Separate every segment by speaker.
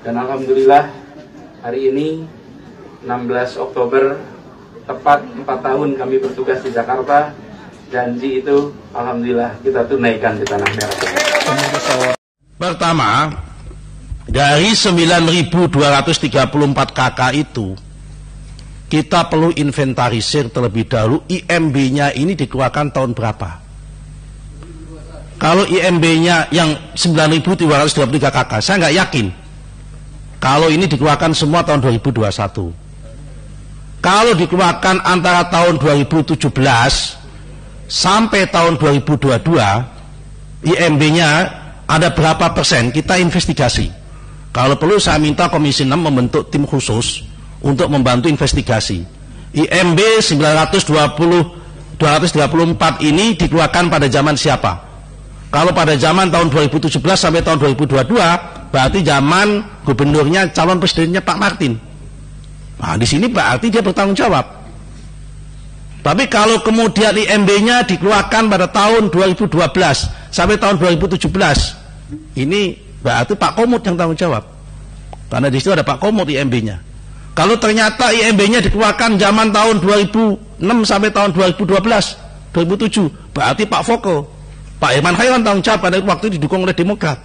Speaker 1: Dan alhamdulillah hari ini 16 Oktober tepat 4 tahun kami bertugas di Jakarta. Janji itu alhamdulillah kita tunaikan di Tanah Merah.
Speaker 2: Pertama, dari 9.234 KK itu kita perlu inventarisir terlebih dahulu IMB-nya ini dikeluarkan tahun berapa. Kalau IMB-nya yang 9.233 KK, saya nggak yakin kalau ini dikeluarkan semua tahun 2021. Kalau dikeluarkan antara tahun 2017 sampai tahun 2022, IMB-nya ada berapa persen, kita investigasi. Kalau perlu saya minta Komisi 6 membentuk tim khusus untuk membantu investigasi. IMB 234 ini dikeluarkan pada zaman siapa? Kalau pada zaman tahun 2017 sampai tahun 2022, berarti zaman gubernurnya calon presidennya Pak Martin. Nah, di sini berarti dia bertanggung jawab. Tapi kalau kemudian IMB-nya dikeluarkan pada tahun 2012 sampai tahun 2017, ini berarti Pak Komut yang tanggung jawab. Karena di situ ada Pak Komut IMB-nya. Kalau ternyata IMB-nya dikeluarkan zaman tahun 2006 sampai tahun 2012, 2007, berarti Pak Foko, Pak Herman Khairon tanggung jawab, karena waktu itu didukung oleh Demokrat.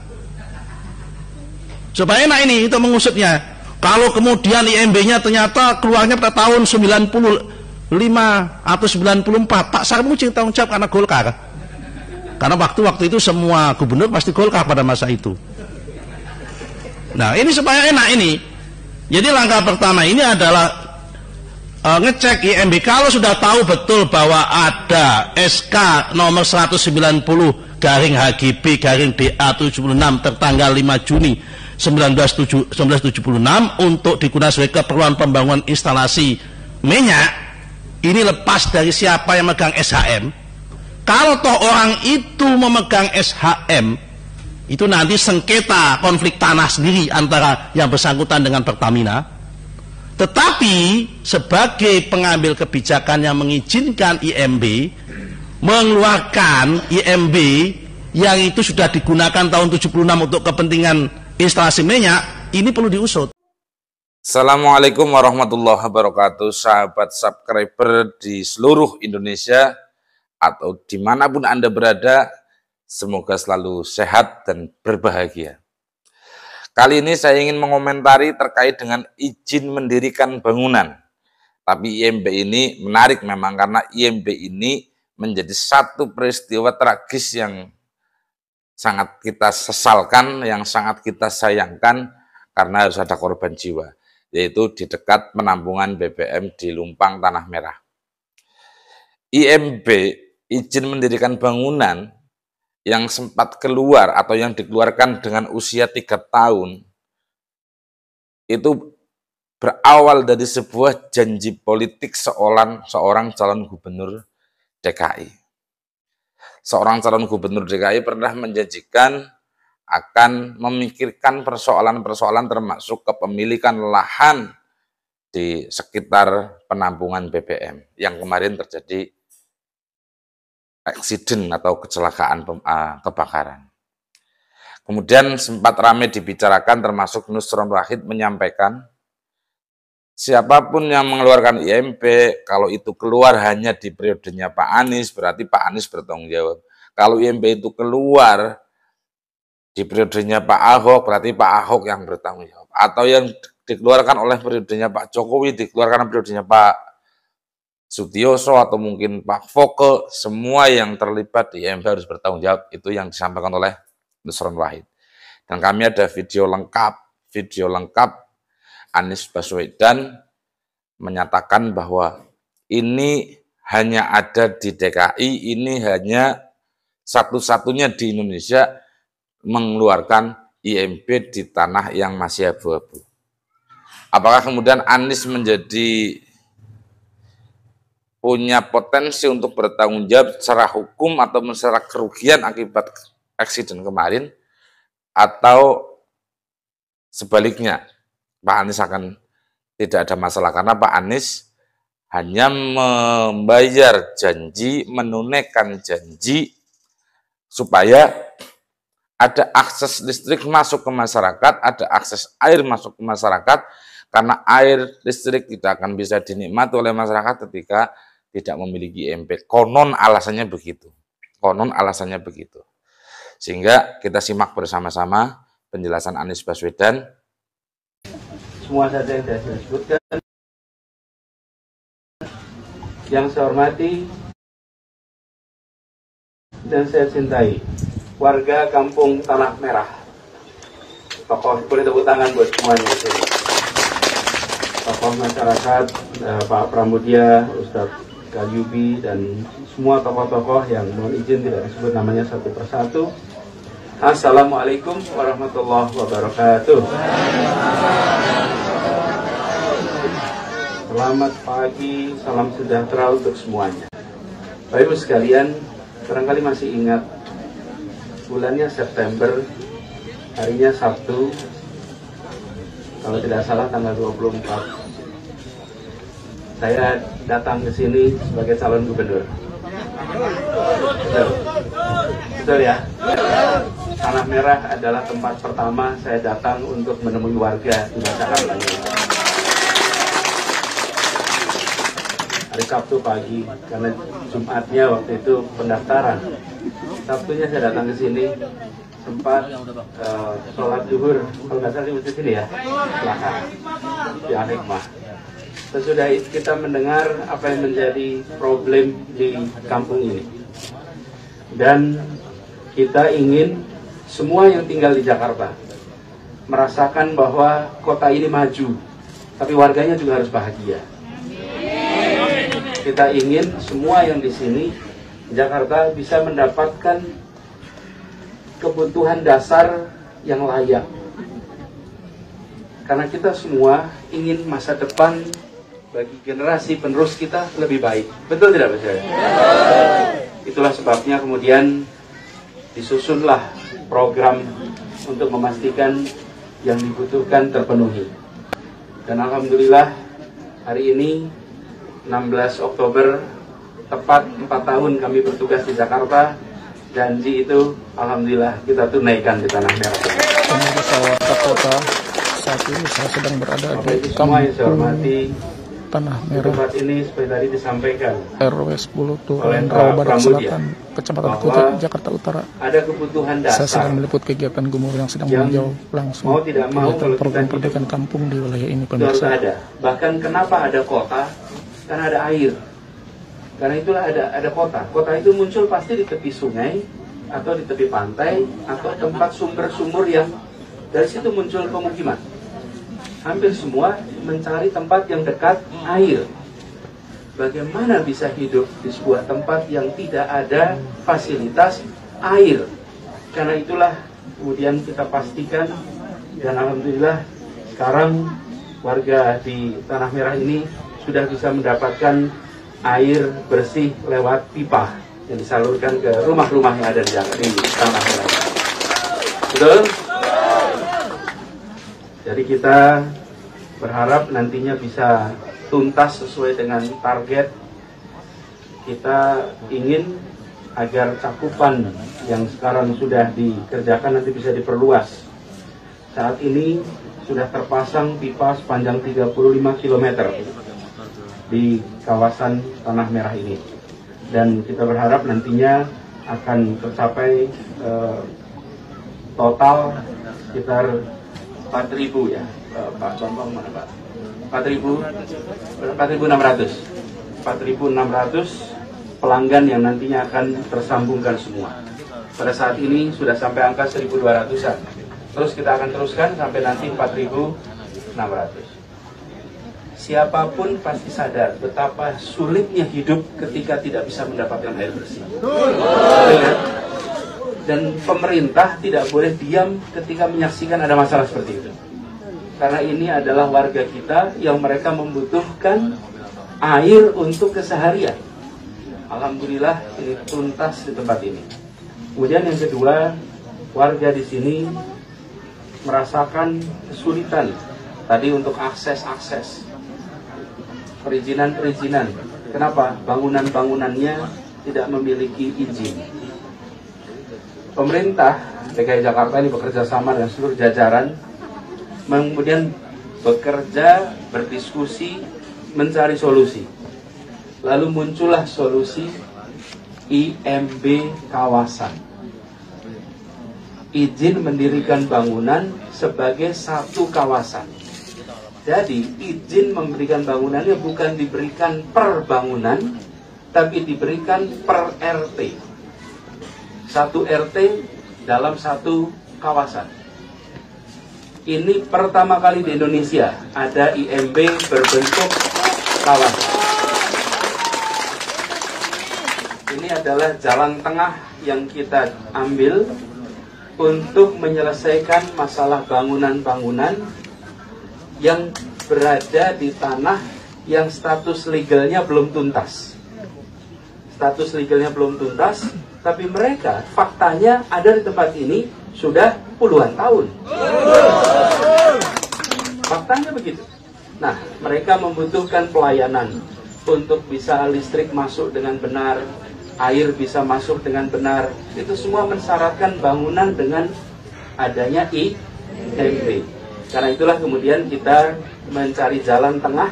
Speaker 2: Supaya enak ini untuk mengusutnya. Kalau kemudian IMB-nya ternyata keluarnya pada tahun 95 atau 94, Pak Sarmuji tanggung jawab karena Golkar. Karena waktu itu semua gubernur pasti Golkar pada masa itu. Nah, ini supaya enak ini. Jadi langkah pertama ini adalah ngecek IMB. Kalau sudah tahu betul bahwa ada SK nomor 190 garing HGB garing DA 76 tertanggal 5 Juni 1976 untuk digunakan sebagai keperluan pembangunan instalasi minyak, ini lepas dari siapa yang megang SHM. Kalau toh orang itu memegang SHM, itu nanti sengketa konflik tanah sendiri antara yang bersangkutan dengan Pertamina. Tetapi sebagai pengambil kebijakan yang mengizinkan IMB mengeluarkan IMB yang itu sudah digunakan tahun 76 untuk kepentingan instalasi minyak, ini perlu diusut.
Speaker 3: Assalamualaikum warahmatullahi wabarakatuh, sahabat subscriber di seluruh Indonesia atau dimanapun Anda berada, semoga selalu sehat dan berbahagia. Kali ini saya ingin mengomentari terkait dengan izin mendirikan bangunan. Tapi IMB ini menarik memang karena IMB ini menjadi satu peristiwa tragis yang sangat kita sesalkan, yang sangat kita sayangkan karena harus ada korban jiwa, yaitu di dekat penampungan BBM di Lumpang, Tanah Merah. IMB, izin mendirikan bangunan, yang sempat keluar atau yang dikeluarkan dengan usia 3 tahun, itu berawal dari sebuah janji politik seorang calon gubernur DKI. Seorang calon gubernur DKI pernah menjanjikan akan memikirkan persoalan-persoalan termasuk kepemilikan lahan di sekitar penampungan BBM yang kemarin terjadi eksiden atau kecelakaan kebakaran. Kemudian sempat ramai dibicarakan, termasuk Nusron Wahid menyampaikan siapapun yang mengeluarkan IMB, kalau itu keluar hanya di periodenya Pak Anies, berarti Pak Anies bertanggung jawab. Kalau IMB itu keluar di periodenya Pak Ahok, berarti Pak Ahok yang bertanggung jawab. Atau yang dikeluarkan oleh periodenya Pak Jokowi, dikeluarkan periodenya Pak Sutioso atau mungkin Pak Foke, semua yang terlibat di IMB harus bertanggung jawab. Itu yang disampaikan oleh Nusron Wahid. Dan kami ada video lengkap Anies Baswedan menyatakan bahwa ini hanya ada di DKI, ini hanya satu-satunya di Indonesia mengeluarkan IMB di tanah yang masih abu-abu. Apakah kemudian Anies menjadi punya potensi untuk bertanggung jawab secara hukum atau secara kerugian akibat eksiden kemarin, atau sebaliknya Pak Anies akan tidak ada masalah karena Pak Anies hanya membayar janji, menunaikan janji supaya ada akses listrik masuk ke masyarakat, ada akses air masuk ke masyarakat, karena air listrik tidak akan bisa dinikmati oleh masyarakat ketika tidak memiliki IMP. Konon alasannya begitu. Konon alasannya begitu. Sehingga kita simak bersama-sama penjelasan Anies Baswedan.
Speaker 1: Semua saja yang saya sebutkan. Yang saya hormati dan saya cintai warga Kampung Tanah Merah. Tokoh, boleh tepuk tangan buat semuanya. Tokoh masyarakat, Pak Pramudia, Ustadz Kalyubi, dan semua tokoh-tokoh yang mohon izin tidak disebut namanya satu persatu. Assalamualaikum warahmatullahi wabarakatuh. Selamat pagi, salam sejahtera untuk semuanya. Bapak Ibu sekalian, barangkali masih ingat bulannya September, harinya Sabtu, kalau tidak salah tanggal 24. Saya datang ke sini sebagai calon gubernur. Betul, betul ya? Tanah Merah adalah tempat pertama saya datang untuk menemui warga di masyarakat ini. Hari Sabtu pagi, karena Jumatnya waktu itu pendaftaran. Sabtunya saya datang ke sini, sempat sholat zuhur, kalau nggak salah di masjid sini ya, belakang di Al-Hikmah. Sesudah itu kita mendengar apa yang menjadi problem di kampung ini, dan kita ingin semua yang tinggal di Jakarta merasakan bahwa kota ini maju, tapi warganya juga harus bahagia. Kita ingin semua yang di sini Jakarta bisa mendapatkan kebutuhan dasar yang layak. Karena kita semua ingin masa depan bagi generasi penerus kita lebih baik. Betul tidak, Pak? Itulah sebabnya kemudian disusunlah program untuk memastikan yang dibutuhkan terpenuhi. Dan alhamdulillah hari ini 16 Oktober, tepat 4 tahun kami bertugas di Jakarta. Janji itu alhamdulillah kita tunaikan di Tanah Merah.
Speaker 4: Pemirsa Warta Kota, saat ini saya sedang berada di
Speaker 1: Kampung
Speaker 4: Tanah Merah.
Speaker 1: Tempat ini seperti tadi disampaikan
Speaker 4: RW 10 Turan Rawa Barat Selatan, Kecamatan Kuta, Jakarta Utara.
Speaker 1: Ada kebutuhan dasar.
Speaker 4: Saya sedang meliput kegiatan gubernur yang sedang meninjau langsung
Speaker 1: mau tidak mau
Speaker 4: kegiatan program perbaikan kampung di wilayah ini,
Speaker 1: itu harus
Speaker 4: pemirsa.
Speaker 1: ada. Bahkan kenapa ada kota? Karena ada air. Karena itulah ada kota. Kota itu muncul pasti di tepi sungai, atau di tepi pantai, atau tempat sumber-sumur yang dari situ muncul pemukiman. Hampir semua mencari tempat yang dekat air. Bagaimana bisa hidup di sebuah tempat yang tidak ada fasilitas air? Karena itulah kemudian kita pastikan, dan alhamdulillah sekarang warga di Tanah Merah ini sudah bisa mendapatkan air bersih lewat pipa yang disalurkan ke rumah-rumah yang ada di Tanah Merah. Betul? Jadi kita berharap nantinya bisa tuntas sesuai dengan target. Kita ingin agar cakupan yang sekarang sudah dikerjakan nanti bisa diperluas. Saat ini sudah terpasang pipa sepanjang 35 km di kawasan Tanah Merah ini. Dan kita berharap nantinya akan tercapai total sekitar 4.000 ya, Pak Bambang mana Pak? 4.600 pelanggan yang nantinya akan tersambungkan semua. Pada saat ini sudah sampai angka 1.200-an. Terus kita akan teruskan sampai nanti 4.600. Siapapun pasti sadar betapa sulitnya hidup ketika tidak bisa mendapatkan air bersih. Dan pemerintah tidak boleh diam ketika menyaksikan ada masalah seperti itu. Karena ini adalah warga kita yang mereka membutuhkan air untuk keseharian. Alhamdulillah ini tuntas di tempat ini. Kemudian yang kedua, warga di sini merasakan kesulitan tadi untuk akses perizinan. Kenapa? Bangunan-bangunannya tidak memiliki izin. Pemerintah DKI Jakarta ini bekerja sama dengan seluruh jajaran, kemudian bekerja, berdiskusi, mencari solusi. Lalu muncullah solusi IMB kawasan. Izin mendirikan bangunan sebagai satu kawasan. Jadi izin memberikan bangunannya bukan diberikan per bangunan, tapi diberikan per RT. Satu RT dalam satu kawasan. Ini pertama kali di Indonesia ada IMB berbentuk kawasan. Ini adalah jalan tengah yang kita ambil untuk menyelesaikan masalah bangunan-bangunan yang berada di tanah yang status legalnya belum tuntas. Status legalnya belum tuntas, tapi mereka faktanya ada di tempat ini sudah puluhan tahun. Faktanya begitu. Nah, mereka membutuhkan pelayanan untuk bisa listrik masuk dengan benar, air bisa masuk dengan benar. Itu semua mensyaratkan bangunan dengan adanya IMB. Karena itulah kemudian kita mencari jalan tengah,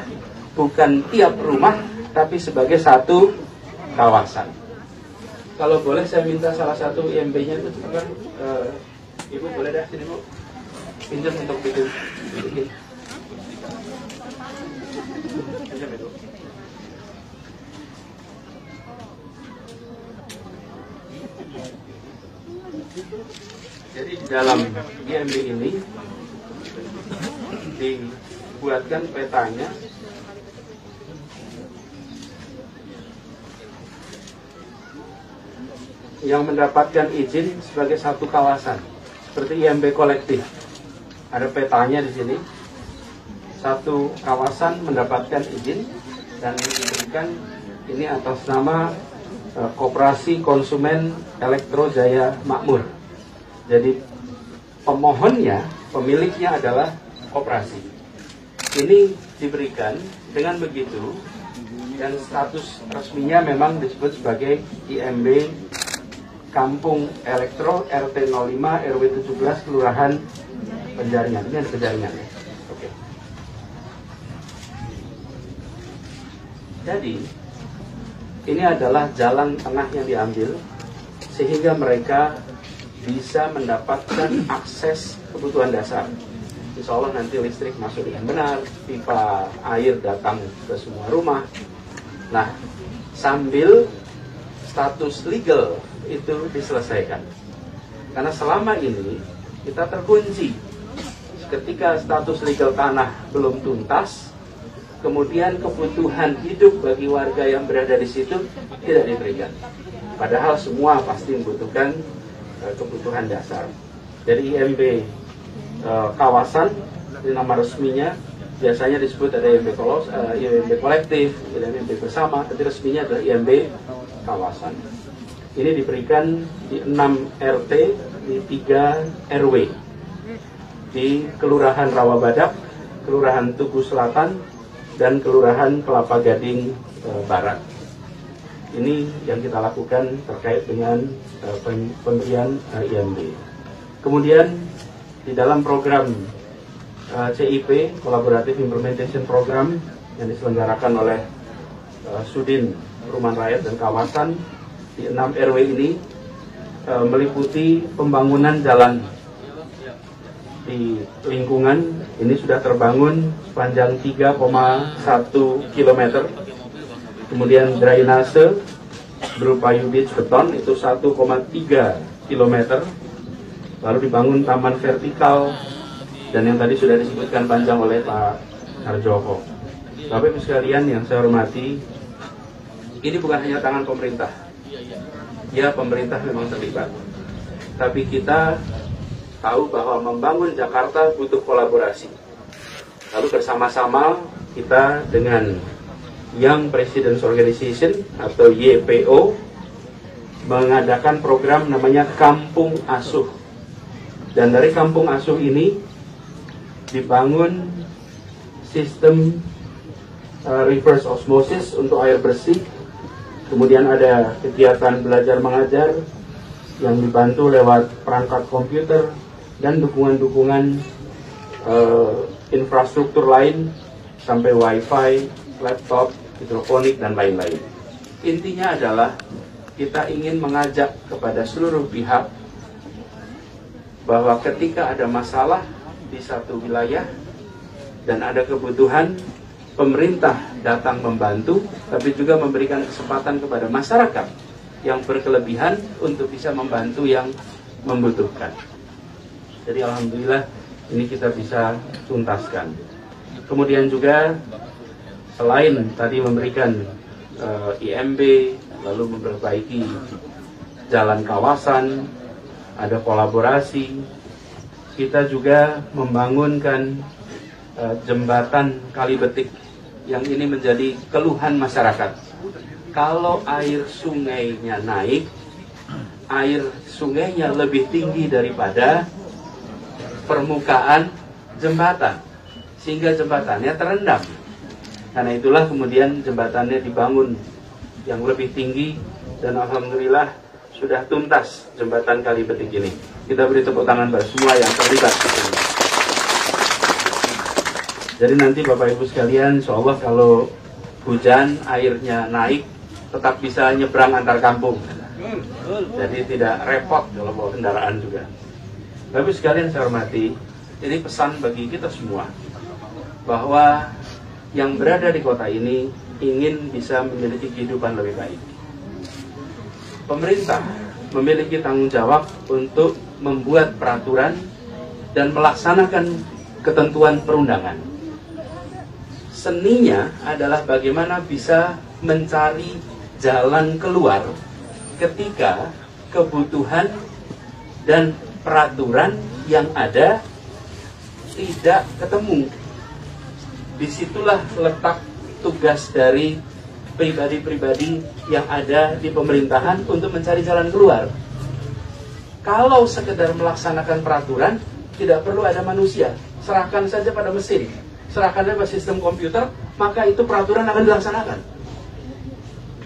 Speaker 1: bukan tiap rumah, tapi sebagai satu kawasan. Kalau boleh saya minta salah satu IMB-nya itu, Ibu boleh dah sini Bu, pinjam untuk bikin. Pinjam itu. Jadi di dalam IMB ini dibuatkan petanya yang mendapatkan izin sebagai satu kawasan, seperti IMB kolektif. Ada petanya di sini. Satu kawasan mendapatkan izin dan diberikan ini atas nama Koperasi Konsumen Elektro Jaya Makmur. Jadi pemohonnya, pemiliknya adalah koperasi. Ini diberikan dengan begitu, dan status resminya memang disebut sebagai IMB Kampung Elektro RT 05 RW 17 Kelurahan Penjaringan. Ini ada penjaringannya. Oke. Jadi ini adalah jalan tengah yang diambil sehingga mereka bisa mendapatkan akses kebutuhan dasar. Insya Allah nanti listrik masuk dengan benar, pipa air datang ke semua rumah. Nah, sambil status legal itu diselesaikan. Karena selama ini kita terkunci. Ketika status legal tanah belum tuntas, kemudian kebutuhan hidup bagi warga yang berada di situ tidak diberikan. Padahal semua pasti membutuhkan kebutuhan dasar. Jadi IMB kawasan, ini nama resminya, biasanya disebut ada IMB kolektif, IMB bersama, tapi resminya adalah IMB kawasan. Ini diberikan di 6 RT, di 3 RW, di Kelurahan Rawabadak, Kelurahan Tugu Selatan, dan Kelurahan Kelapa Gading Barat. Ini yang kita lakukan terkait dengan pemberian IMB. Kemudian di dalam program CIP, Collaborative Implementation Program, yang diselenggarakan oleh Sudin Perumahan Rakyat dan Kawasan, di 6 RW ini meliputi pembangunan jalan di lingkungan. Ini sudah terbangun sepanjang 3,1 km. Kemudian drainase berupa U-ditch beton itu 1,3 km. Lalu dibangun taman vertikal, dan yang tadi sudah disebutkan panjang oleh Pak Harjoko. Bapak Ibu sekalian yang saya hormati, ini bukan hanya tangan pemerintah. Ya, pemerintah memang terlibat. Tapi kita tahu bahwa membangun Jakarta butuh kolaborasi. Lalu bersama-sama kita dengan Young Presidents Organization atau YPO mengadakan program namanya Kampung Asuh. Dan dari Kampung Asuh ini dibangun sistem reverse osmosis untuk air bersih. Kemudian ada kegiatan belajar mengajar, yang dibantu lewat perangkat komputer dan dukungan-dukungan infrastruktur lain sampai wifi, laptop, hidroponik, dan lain-lain. Intinya adalah kita ingin mengajak kepada seluruh pihak bahwa ketika ada masalah di satu wilayah dan ada kebutuhan, pemerintah datang membantu, tapi juga memberikan kesempatan kepada masyarakat yang berkelebihan untuk bisa membantu yang membutuhkan. Jadi alhamdulillah ini kita bisa tuntaskan. Kemudian juga selain tadi memberikan IMB, lalu memperbaiki jalan kawasan, ada kolaborasi, kita juga membangunkan jembatan Kalibetik yang ini menjadi keluhan masyarakat. Kalau air sungainya naik, air sungainya lebih tinggi daripada permukaan jembatan, sehingga jembatannya terendam. Karena itulah kemudian jembatannya dibangun yang lebih tinggi, dan alhamdulillah sudah tuntas jembatan Kalibetik ini. Kita beri tepuk tangan bagi semua yang terlibat. Jadi nanti Bapak Ibu sekalian, insya Allah kalau hujan airnya naik, tetap bisa nyebrang antar kampung. Jadi tidak repot kalau bawa kendaraan juga. Bapak Ibu sekalian saya hormati, ini pesan bagi kita semua bahwa yang berada di kota ini ingin bisa memiliki kehidupan lebih baik. Pemerintah memiliki tanggung jawab untuk membuat peraturan dan melaksanakan ketentuan perundangan. Seninya adalah bagaimana bisa mencari jalan keluar ketika kebutuhan dan peraturan yang ada tidak ketemu. Disitulah letak tugas dari pribadi-pribadi yang ada di pemerintahan untuk mencari jalan keluar. Kalau sekedar melaksanakan peraturan, tidak perlu ada manusia. Serahkan saja pada mesin, serahkan saja pada sistem komputer, maka itu peraturan akan dilaksanakan.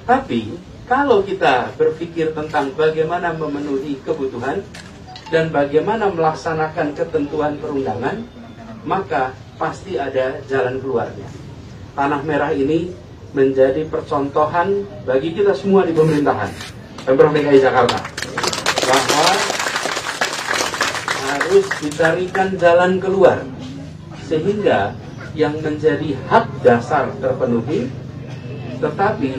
Speaker 1: Tapi, kalau kita berpikir tentang bagaimana memenuhi kebutuhan dan bagaimana melaksanakan ketentuan perundangan, maka pasti ada jalan keluarnya. Tanah Merah ini menjadi percontohan bagi kita semua di pemerintahan Pemprov DKI Jakarta bahwa harus dicarikan jalan keluar sehingga yang menjadi hak dasar terpenuhi, tetapi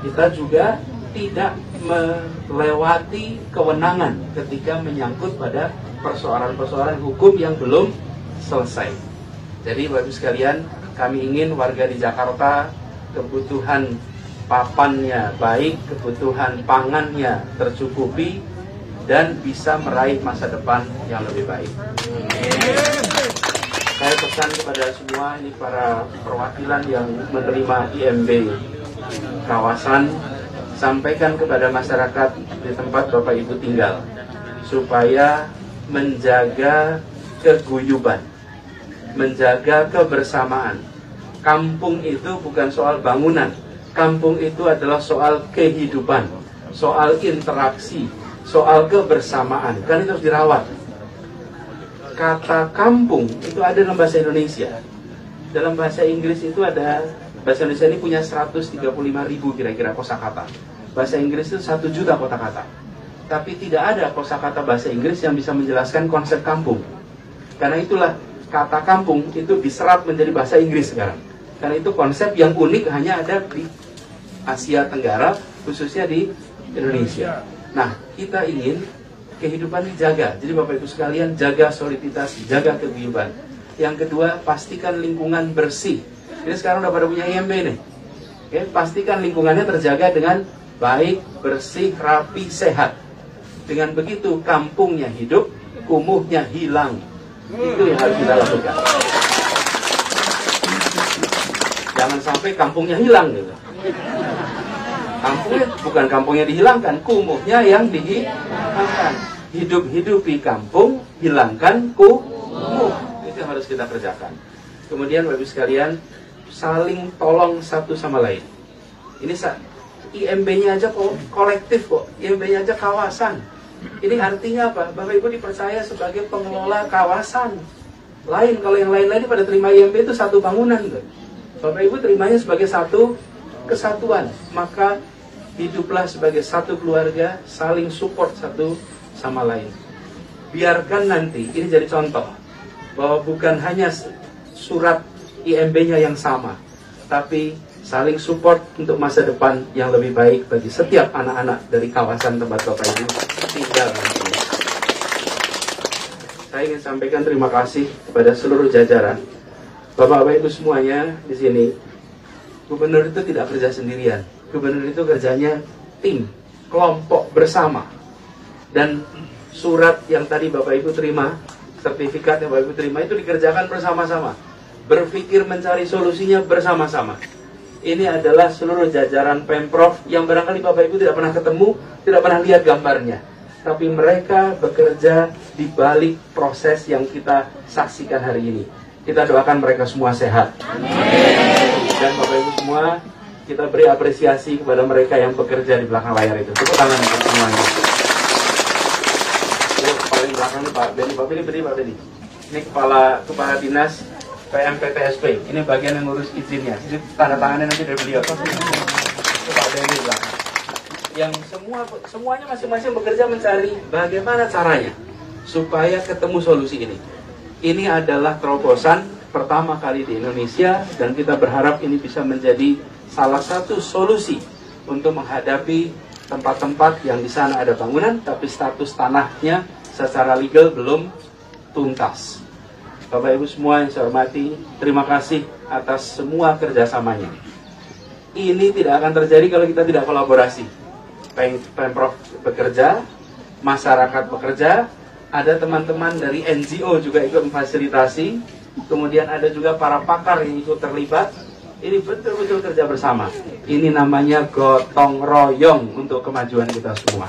Speaker 1: kita juga tidak melewati kewenangan ketika menyangkut pada persoalan-persoalan hukum yang belum selesai. Jadi Bapak Ibu sekalian, kami ingin warga di Jakarta kebutuhan papannya baik, kebutuhan pangannya tercukupi, dan bisa meraih masa depan yang lebih baik. Saya pesan kepada semua ini para perwakilan yang menerima IMB kawasan, sampaikan kepada masyarakat di tempat Bapak Ibu tinggal supaya menjaga keguyuban, menjaga kebersamaan. Kampung itu bukan soal bangunan, kampung itu adalah soal kehidupan, soal interaksi, soal kebersamaan. Kan itu harus dirawat. Kata kampung itu ada dalam bahasa Indonesia. Dalam bahasa Inggris itu ada, bahasa Indonesia ini punya 135.000 kira-kira kosakata. Bahasa Inggris itu 1 juta kosakata. Tapi tidak ada kosakata bahasa Inggris yang bisa menjelaskan konsep kampung. Karena itulah kata kampung itu diserap menjadi bahasa Inggris sekarang. Karena itu konsep yang unik hanya ada di Asia Tenggara, khususnya di Indonesia. Nah, kita ingin kehidupan dijaga. Jadi Bapak Ibu sekalian, jaga soliditas, jaga keguyuban. Yang kedua, pastikan lingkungan bersih. Ini sekarang udah pada punya IMB nih. Oke, pastikan lingkungannya terjaga dengan baik, bersih, rapi, sehat. Dengan begitu kampungnya hidup, kumuhnya hilang. Itu yang harus kita lakukan. Jangan sampai kampungnya hilang gitu. Kampungnya bukan kampungnya dihilangkan, kumuhnya yang dihilangkan. Hidup-hidupi kampung, hilangkan kumuh. Itu yang harus kita kerjakan. Kemudian Bapak Ibu sekalian, saling tolong satu sama lain. Ini IMB-nya aja kolektif kok, IMB-nya aja kawasan. Ini artinya apa? Bapak Ibu dipercaya sebagai pengelola kawasan. Lain, kalau yang lain-lain pada terima IMB itu satu bangunan tuh. Bapak Ibu terimanya sebagai satu kesatuan. Maka hiduplah sebagai satu keluarga, saling support satu sama lain. Biarkan nanti, ini jadi contoh, bahwa bukan hanya surat IMB-nya yang sama, tapi saling support untuk masa depan yang lebih baik bagi setiap anak-anak dari kawasan tempat Bapak Ibu tinggal. Saya ingin sampaikan terima kasih kepada seluruh jajaran. Bapak-bapak Ibu semuanya di sini, gubernur itu tidak kerja sendirian. Gubernur itu kerjanya tim, kelompok, bersama. Dan surat yang tadi Bapak Ibu terima, sertifikat yang Bapak Ibu terima itu dikerjakan bersama-sama. Berpikir mencari solusinya bersama-sama. Ini adalah seluruh jajaran Pemprov yang barangkali Bapak Ibu tidak pernah ketemu, tidak pernah lihat gambarnya. Tapi mereka bekerja di balik proses yang kita saksikan hari ini. Kita doakan mereka semua sehat. Dan Bapak Ibu semua, kita beri apresiasi kepada mereka yang bekerja di belakang layar itu. Tepuk tangan untuk semuanya. Paling belakang ini Pak Beni. Pak Beni. Ini kepala dinas PMPTSP. Ini bagian yang ngurus izinnya. Ini tanda tangannya nanti dari beliau. Itu Pak Beni belakang. Yang semuanya masing-masing bekerja mencari bagaimana caranya supaya ketemu solusi ini. Ini adalah terobosan pertama kali di Indonesia dan kita berharap ini bisa menjadi salah satu solusi untuk menghadapi tempat-tempat yang di sana ada bangunan tapi status tanahnya secara legal belum tuntas. Bapak Ibu semua yang saya hormati, terima kasih atas semua kerjasamanya. Ini tidak akan terjadi kalau kita tidak kolaborasi. Pemprov bekerja, masyarakat bekerja, ada teman-teman dari NGO juga ikut memfasilitasi, kemudian ada juga para pakar yang ikut terlibat. Ini betul-betul kerja bersama. Ini namanya gotong royong untuk kemajuan kita semua.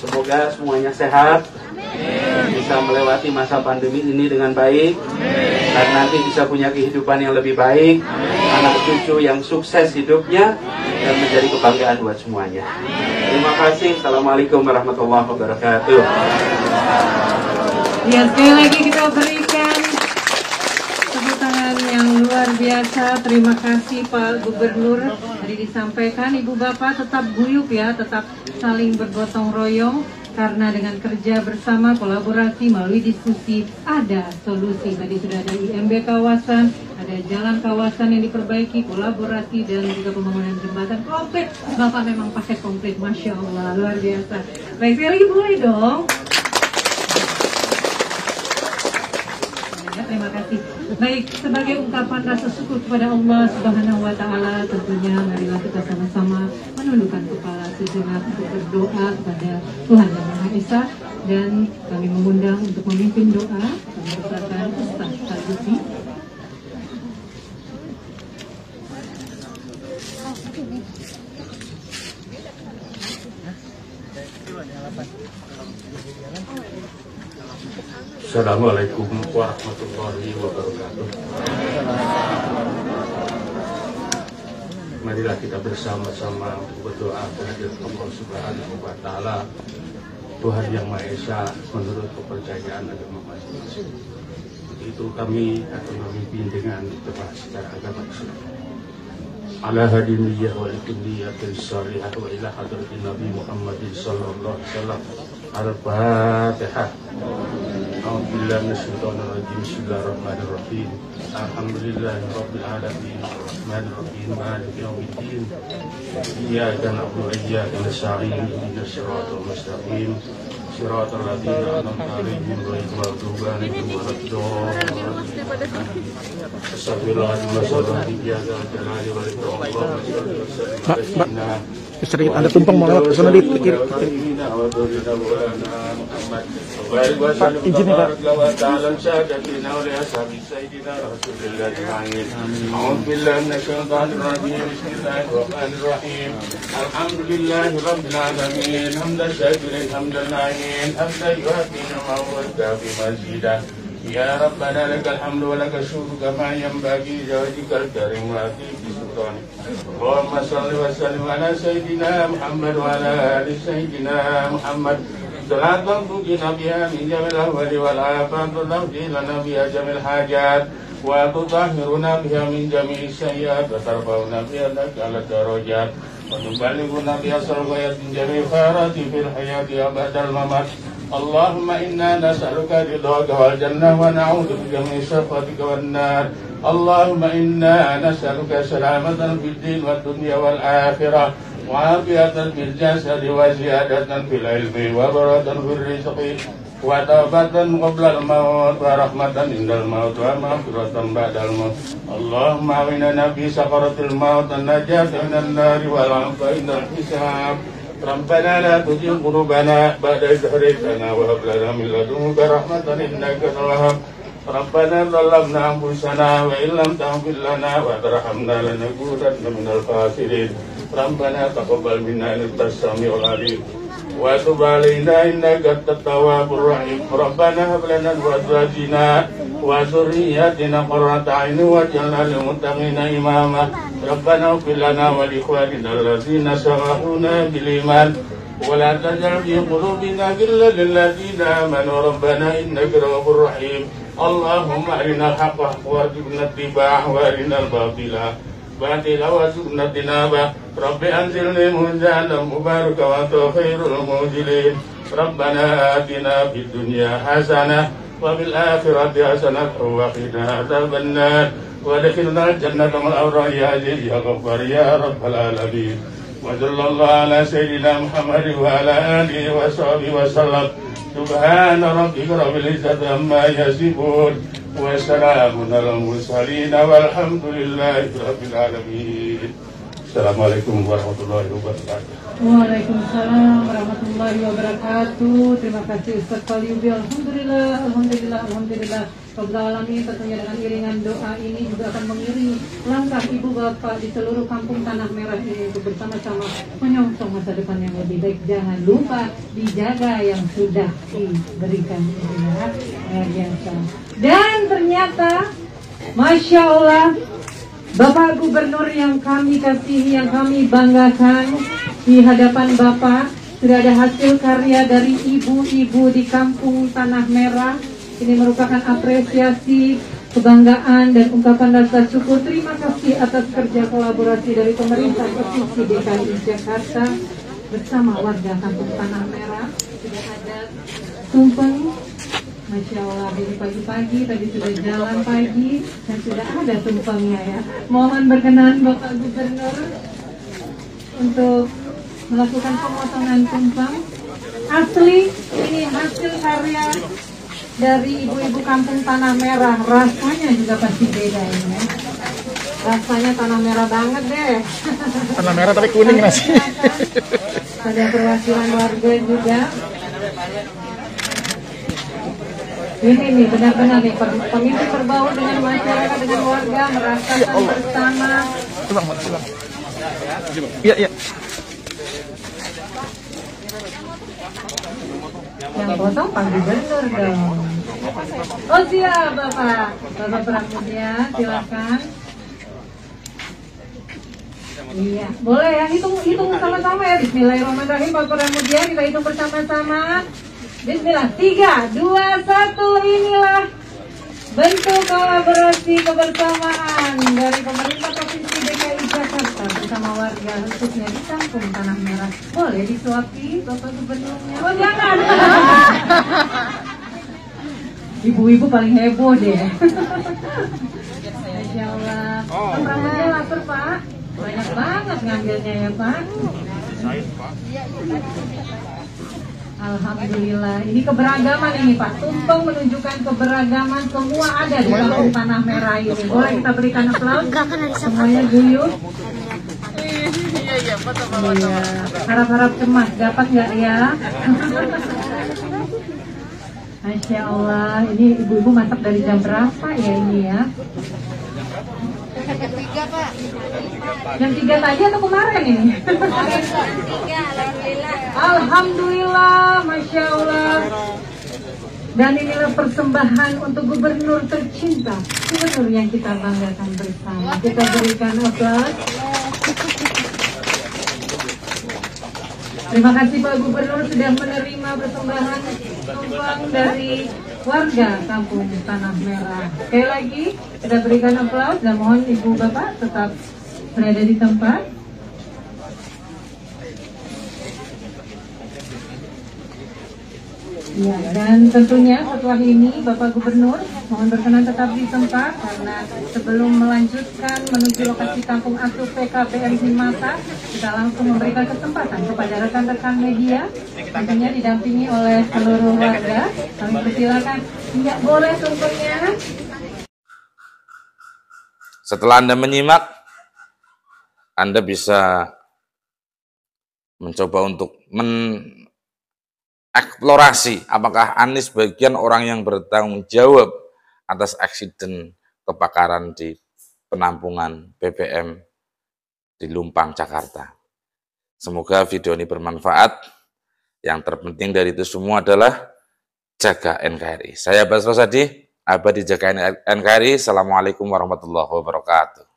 Speaker 1: Semoga semuanya sehat, bisa melewati masa pandemi ini dengan baik, dan nanti bisa punya kehidupan yang lebih baik, anak cucu yang sukses hidupnya, dan menjadi kebanggaan buat semuanya. Terima kasih. Assalamualaikum warahmatullahi wabarakatuh.
Speaker 5: Ya, sekali lagi kita berikan tepuk tangan yang luar biasa. Terima kasih Pak Gubernur. Tadi disampaikan Ibu Bapak tetap guyup ya, tetap saling bergotong royong. Karena dengan kerja bersama, kolaborasi, melalui diskusi, ada solusi. Tadi sudah ada IMB kawasan, ada jalan kawasan yang diperbaiki, kolaborasi, dan juga pembangunan jembatan komplit. Bapak memang paket komplit, Masya Allah, luar biasa. Baik, sekali lagi boleh dong. Ya, terima kasih. Baik, sebagai ungkapan rasa syukur kepada Allah Subhanahu wa Ta'ala, tentunya marilah kita sama-sama menundukkan kepala sejenak untuk berdoa kepada Tuhan Yang Maha Esa, dan kami mengundang untuk memimpin doa. Kami persilakan Ustaz Al-Jufi.
Speaker 6: Assalamualaikum warahmatullahi wabarakatuh. Marilah kita bersama-sama berdoa kehadirat Allah Subhanahu wa Ta'ala, Tuhan Yang Maha Esa, menurut kepercayaan agama masing-masing. Itu kami akan memimpin dengan doa secara agama Islam. Ala hadiniyah wa likulliyatil salihah wa ila hadratin Nabi Muhammadin sallallahu alaihi wasallam. Al-Fatihah. A'udzubillahi minasyaitonir rajim. Bismillahirrahmanirrahim. Alhamdulillahi rabbil alamin. Arrahmanir rahim. Maliki yaumiddin. Iyyaka na'budu wa iyyaka nasta'in. Ihdinas siratal mustaqim. Siratal ladzina an'amta 'alaihim ghairil maghdubi 'alaihim waladdallin.
Speaker 4: Mbak, sedikit ada tumpang banget ke sana di kiri. Pak, izin ya Pak.
Speaker 6: Ya Rabbana lakal hamdu wa lakal syukru kama yanbaghi li wajhikal karim wa bi sultanik. Allahumma shalli wa sallim ala sayyidina Muhammad wa ala ali sayyidina Muhammad. Salatan tuqina biha min jamil ahwali wal afat wa taqdi lana biha jamil hajat wa tutahhiruna biha min jami'i sayyi'at wa tarfa'una biha lakal darajat wa tuballighuna biha sarwayat min jami'i khairati fil hayati abadal mamat. Allahumma inna nas'aluka ridhaka wal jannah wa na'udzu bika min sakhatika wan nar. Allahumma inna nas'aluka salamatan fid din wad dunya wal akhirah wa afiyatan fil jasadi wa ziyadatan fil ilmi wa barakatan fil rizqi wa tawbatan qabla al maut wa rahmatan indal maut wa maghfiratan ba'dal maut. Allahumma awinna fi sakaratil maut an najata minan nar wal 'afwa indal hisab. Rabbana la tuzigh qulubana ba'da idh hadaytana wa hab lana min ladunka rahmatan innaka antal wahhab. Rabbana zalamna anfusana wa illam taghfir lana wa tarhamna lanakunanna minal khasirin. Rabbana taqabbal minna innaka as-sami'ul 'alim wa tub 'alaina innaka at-tawwabur rahim. Rabbana hab lana min azwajina wa dhurriyyatina qurrata a'yun waj'alna lil muttaqina imama. Rabbana ighfir lana wa li ikhwanina alladzina sabaquna bil iman wa la taj'al fi qulubina ghillan lil ladzina amanu rabbana innaka ra'ufur rahim. Allahumma arina al-haqqa warzuqna ittiba'ahu wa arina al-batila batila warzuqna ijtinabah. Rabbi anzilni munzalan mubaraka wa anta khairul munzilin. Rabbana atina fid dunya hasanah wa fil akhirati hasanah wa qina adzaban nar. وادخلنا الجنة مع الأبرار يا عزيز يا غفار يا رب العالمين. وصلى الله على سيدنا محمد وعلى آله وصحبه وسلم. سبحان ربك رب العزة عما يصفون وسلام على المرسلين والحمد لله رب العالمين. Assalamualaikum warahmatullahi wabarakatuh.
Speaker 5: Waalaikumsalam warahmatullahi wabarakatuh. Terima kasih Ustaz Falyubi. Alhamdulillah, alhamdulillah, alhamdulillah. Rabbil alamin, tentunya dengan iringan doa ini juga akan mengiringi langkah ibu bapak di seluruh kampung Tanah Merah ini untuk bersama-sama menyongsong masa depan yang lebih baik. Jangan lupa dijaga yang sudah diberikan ya, luar biasa. Dan ternyata, Masya Allah, Bapak Gubernur yang kami kasihi, yang kami banggakan, di hadapan Bapak sudah ada hasil karya dari ibu-ibu di kampung Tanah Merah. Ini merupakan apresiasi, kebanggaan, dan ungkapan rasa syukur. Terima kasih atas kerja kolaborasi dari pemerintah Provinsi DKI Jakarta bersama warga kampung Tanah Merah. Sudah ada tumpeng, Masya Allah, ini pagi-pagi tadi sudah jalan pagi dan sudah ada tumpengnya ya. Mohon berkenan Bapak Gubernur untuk melakukan pemotongan tumpeng. Asli ini hasil karya dari ibu-ibu kampung Tanah Merah. Rasanya juga pasti beda ini ya. Rasanya tanah merah banget deh.
Speaker 4: Tanah merah tapi kuning nasi.
Speaker 5: Ada perwakilan warga juga. Ini nih benar-benar nih pemimpin berbaur dengan masyarakat, dengan warga, merasakan bersama.
Speaker 4: Iya, iya.
Speaker 5: Yang potong Pak Gubernur dong. Oh siap Bapak. Bapak Pramudia, silakan. Iya, boleh ya, hitung sama-sama ya. Bismillahirrahmanirrahim. Bapak Pramudia, kita hitung bersama-sama. Bismillah, 3, 2, 1, inilah bentuk kolaborasi kebersamaan dari pemerintah Provinsi DKI Jakarta bersama warga khususnya di kampung Tanah Merah. Boleh disuapi Bapak Gubernurnya? Oh jangan! Ibu-ibu paling heboh deh. Masya Allah. Pramudia lapar Pak? Banyak banget ngambilnya ya Pak? Alhamdulillah, ini keberagaman ini Pak. Tumpeng menunjukkan keberagaman, semua ada di kampung Tanah Merah ini. Boleh kita berikan aplaus? Semuanya guyup. Iya, harap-harap cemas, dapat nggak ya? Masya Allah, ini ibu-ibu masak dari jam berapa ya ini ya?
Speaker 7: Jam 3 Pak.
Speaker 5: Jam 3 tadi atau kemarin ini?
Speaker 7: Kemarin jam 3, alhamdulillah.
Speaker 5: Alhamdulillah, Masya Allah. Dan inilah persembahan untuk gubernur tercinta, gubernur yang kita banggakan bersama. Kita berikan aplaus. Terima kasih Pak Gubernur sudah menerima persembahan tumpang dari warga Kampung Tanah Merah. Sekali lagi kita berikan aplaus dan mohon Ibu Bapak tetap berada di tempat. Ya, dan tentunya setelah ini Bapak Gubernur mohon berkenan tetap di tempat karena sebelum melanjutkan menuju lokasi kampung asuh PKPM Mata, kita langsung memberikan kesempatan kepada rekan-rekan media, tentunya didampingi oleh seluruh warga. Kami persilakan, tidak boleh tentunya.
Speaker 3: Setelah Anda menyimak, Anda bisa mencoba untuk eksplorasi apakah Anies bagian orang yang bertanggung jawab atas eksiden kebakaran di penampungan BBM di Lumpang, Jakarta. Semoga video ini bermanfaat. Yang terpenting dari itu semua adalah jaga NKRI. Saya Basro Sadi, abadi jaga NKRI. Assalamualaikum warahmatullahi wabarakatuh.